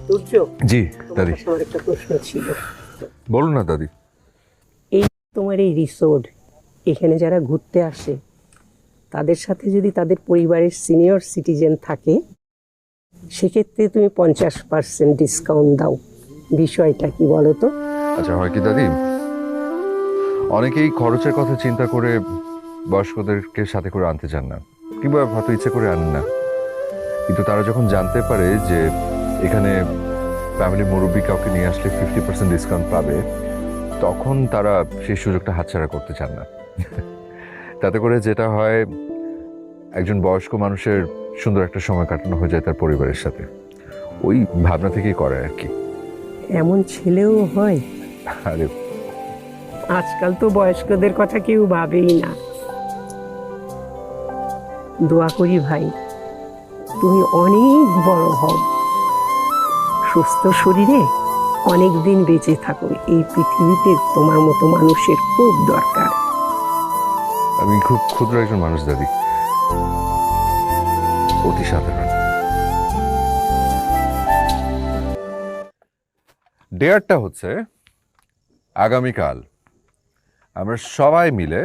সূর্য, জি তোমার দাদি, কাছে আমার একটা প্রশ্ন ছিল। বলুন না দাদি। এই তোমার এই রিসোর্ট, এখানে যারা ঘুরতে আসে তাদের সাথে যদি তাদের পরিবারের সিনিয়র সিটিজেন থাকে, সেক্ষেত্রে তুমি 50% ডিসকাউন্ট দাও। বিষয়টা কি বলো তো? আচ্ছা, হয় কি দাদি, অনেকেই খরচের কথা চিন্তা করে বয়স্কদেরকে সাথে করে আনতে চান না, কিংবা হয়তো ইচ্ছে করে আনেন না। কিন্তু তারা যখন জানতে পারে যে এখানে ফ্যামিলি মুরব্বী কাউকে নিয়ে আসলে 50% ডিসকাউন্ট পাবে, তখন তারা সেই সুযোগটা হাতছাড়া করতে চান না। তাতে করে যেটা হয়, একজন বয়স্ক মানুষের সুন্দর একটা সময় কাটানো হয়ে যায় তার পরিবারের সাথে। ওই ভাবনা থেকেই করে আর কি। এমন ছেলেও হয়? আরে আজকাল তো বয়স্কদের কথা কেউ ভাবেই না। দোয়া করি ভাই, তুমি অনেক বড় হও, সুস্থ শরীরে অনেক দিন বেঁচে থাকো। এই পৃথিবীতে তোমার মতো মানুষের খুব দরকার। আমি খুব ক্ষুদ্র একজন মানুষ দাদি, অতি সাধারণ। ডেয়ারটা হচ্ছে আগামীকাল আমরা সবাই মিলে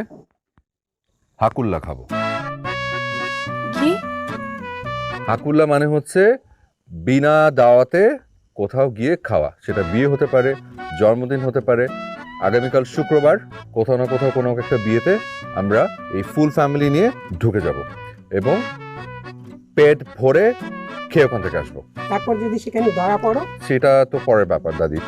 হাকুল্লা খাবো। কি? হাকুল্লা মানে হচ্ছে বিনা দাওয়াতে কোথাও গিয়ে খাওয়া। সেটা বিয়ে হতে পারে, জন্মদিন হতে পারে। আগামীকাল শুক্রবার কোথাও না কোথাও কোনো একটা বিয়েতে আমরা এই ফুল ফ্যামিলি নিয়ে ঢুকে যাব এবং পেট ভরে খেয়ে ওখান থেকে আসবো। তারপর যদি সেখানে ধরা পড়ো? সেটা তো পরের ব্যাপার দাদি।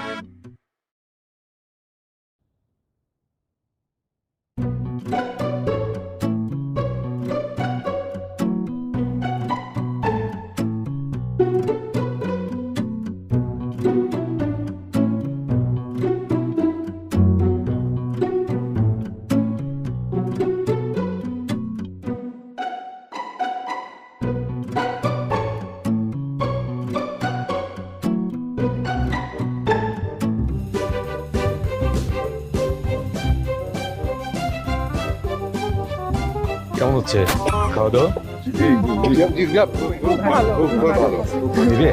কেমন হচ্ছে খাওয়া দাওয়া? দিবে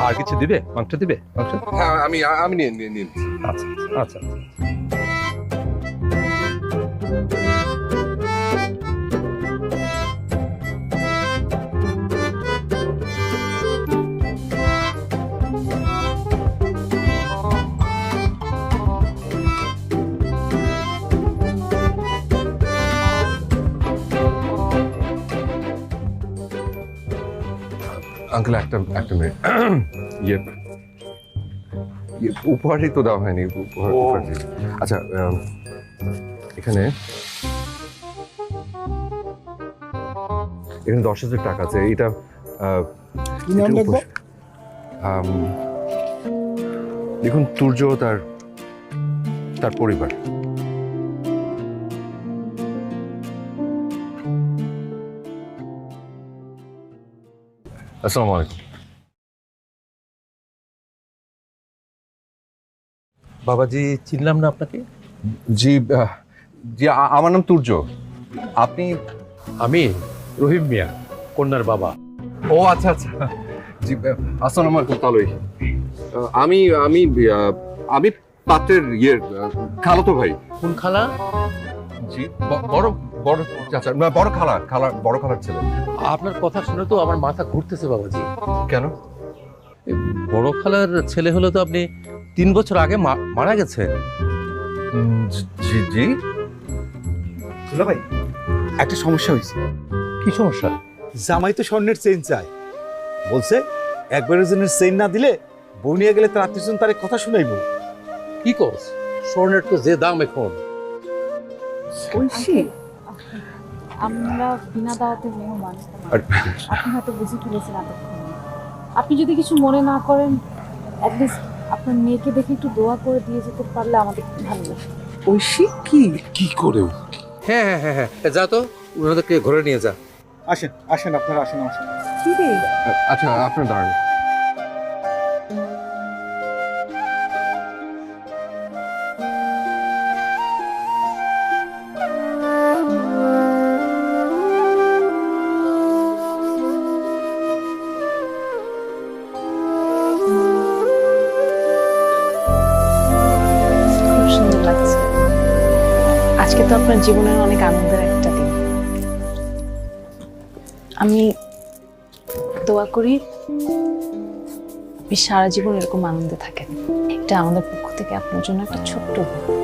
আর কিছু দিবে? মাংস দিবে? মাংস? হ্যাঁ, আমি নিন। আচ্ছা আচ্ছা। আঙ্কেল, একটা মিনিট। ইয়ে উপহারই তো দেওয়া হয়নি। উপহার দিন। আচ্ছা, এখানে 10,000 টাকা আছে। এটা দেখুন, তুর্য তার পরিবার। আসসালামু আলাইকুম। বাবাজি, চিনলাম না আপনাকে। জি, জি, আমার নাম তুর্য। আপনি? আমি রহিম মিয়া, কন্যার বাবা। ও আচ্ছা। জি, আসসালামু আলাইকুম। তালই আমি আমি আমি পাত্রের খালাতো ভাই। কোন খালা? জি, বড় চাচা, না, বড় খালার ছেলে। আপনার কথা শুনে তো আমার মাথা ঘুরতেছে বাবাজি। কেন? এই বড় খালার ছেলে হলে তো আপনি 3 বছর আগে মারা গেছেন। জি। দুলা ভাই, একটা সমস্যা হয়েছে। কি সমস্যা? জামাই তো স্বর্ণের চেইন চায়, বলছে একবারের জন্য চেইন না দিলে বউ নিয়ে গেলে তার আত্মীয়জন তার কথা শুনাইব। কি করস? স্বর্ণের তো যে দাম এখন। ঐশী, আমরা বিনা দাওয়াতে মেহমান। আপনি হয়তো বুঝে ফেলেছেন এতক্ষণ। আপনি যদি কিছু মনে না করেন, অ্যাটলিস্ট আপনার মেয়েকে দেখে একটু দোয়া করে দিয়ে যেতে পারলে আমাদের খুব ভালো লাগে। ঐশী কি করে? হ্যাঁ, যা তো, ওনাদেরকে ঘরে নিয়ে যা। আসেন আপনারা আসেন। কি রে? আচ্ছা, আপনার দাঁড়ান। আজকে তো আপনার জীবনের অনেক আনন্দের একটা দিন। আমি দোয়া করি আপনি সারা জীবন এরকম আনন্দে থাকেন। এটা আমাদের পক্ষ থেকে আপনার জন্য একটা ছোট্ট উপহার।